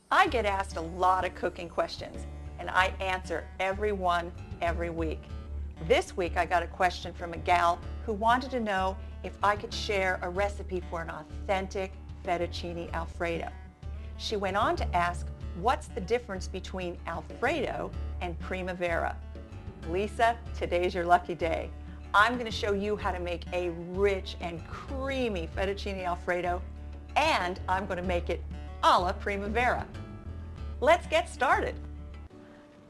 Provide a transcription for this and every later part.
I get asked a lot of cooking questions, and I answer every one every week. This week I got a question from a gal who wanted to know if I could share a recipe for an authentic fettuccine Alfredo. She went on to ask, what's the difference between Alfredo and Primavera? Lisa, today's your lucky day. I'm going to show you how to make a rich and creamy fettuccine Alfredo, and I'm going to make it a la Primavera. Let's get started.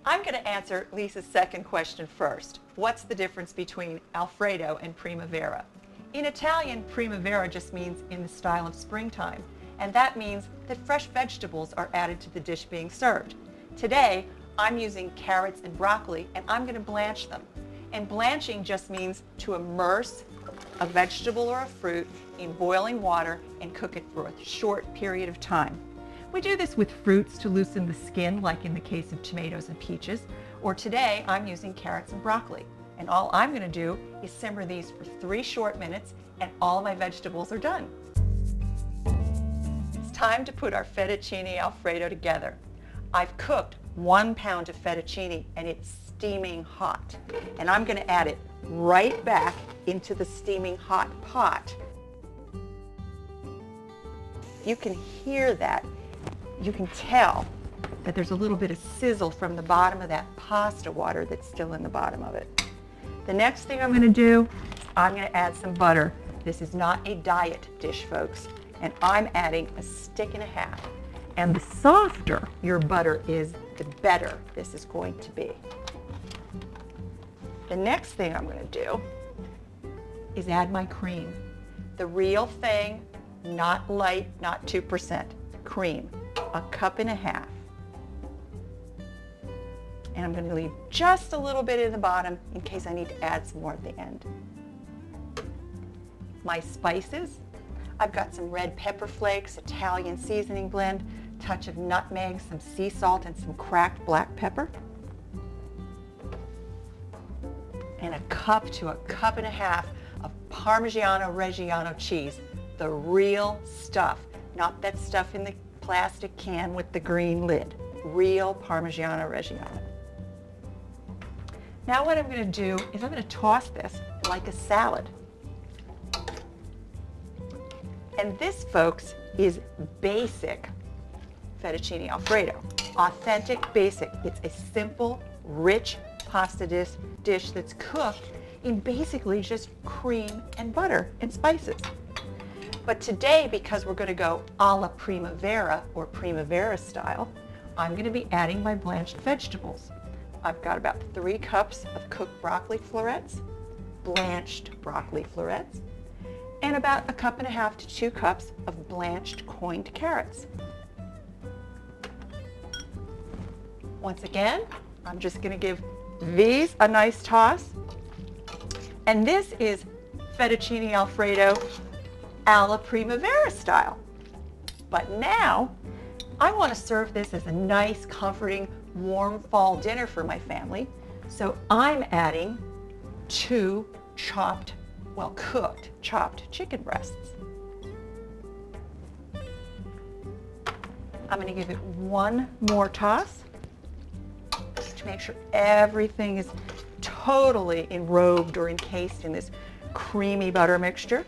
I'm going to answer Lisa's second question first. What's the difference between Alfredo and Primavera? In Italian, Primavera just means in the style of springtime, and that means that fresh vegetables are added to the dish being served. Today, I'm using carrots and broccoli, and I'm going to blanch them. And blanching just means to immerse a vegetable or a fruit in boiling water and cook it for a short period of time. We do this with fruits to loosen the skin, like in the case of tomatoes and peaches, or today I'm using carrots and broccoli. And all I'm going to do is simmer these for 3 short minutes, and all my vegetables are done. It's time to put our fettuccine Alfredo together. I've cooked 1 pound of fettuccine, and it's steaming hot. And I'm going to add it right back into the steaming hot pot. You can hear that. You can tell that there's a little bit of sizzle from the bottom of that pasta water that's still in the bottom of it. The next thing I'm going to do, I'm going to add some butter. This is not a diet dish, folks, and I'm adding 1.5 sticks. And the softer your butter is, the better this is going to be. The next thing I'm going to do is add my cream. The real thing, not light, not 2%, cream. 1.5 cups. And I'm going to leave just a little bit in the bottom in case I need to add some more at the end. My spices, I've got some red pepper flakes, Italian seasoning blend, touch of nutmeg, some sea salt, and some cracked black pepper. And 1 cup to 1.5 cups of Parmigiano Reggiano cheese, the real stuff, not that stuff in the plastic can with the green lid. Real Parmigiano Reggiano. Now what I'm going to do is I'm going to toss this like a salad. And this, folks, is basic fettuccine Alfredo. Authentic, basic. It's a simple, rich pasta dish that's cooked in basically just cream and butter and spices. But today, because we're going to go a la Primavera or Primavera style, I'm going to be adding my blanched vegetables. I've got about 3 cups of cooked broccoli florets, blanched broccoli florets, and about 1.5 cups to 2 cups of blanched coined carrots. Once again, I'm just going to give these a nice toss. And this is fettuccine Alfredo a la Primavera style. But now, I want to serve this as a nice, comforting, warm fall dinner for my family. So I'm adding 2 cooked chopped chicken breasts. I'm going to give it 1 more toss to make sure everything is totally enrobed or encased in this creamy butter mixture.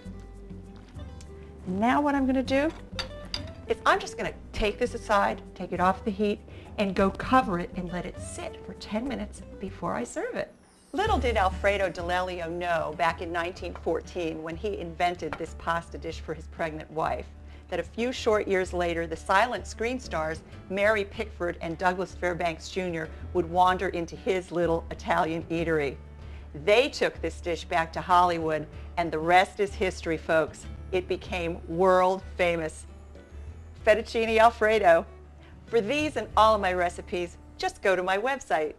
Now what I'm going to do is I'm just going to take this aside, take it off the heat, and go cover it and let it sit for 10 minutes before I serve it. Little did Alfredo D'Alelio know back in 1914, when he invented this pasta dish for his pregnant wife, that a few short years later, the silent screen stars Mary Pickford and Douglas Fairbanks Jr. would wander into his little Italian eatery. They took this dish back to Hollywood, and the rest is history, folks. It became world famous. Fettuccine Alfredo. For these and all of my recipes, just go to my website,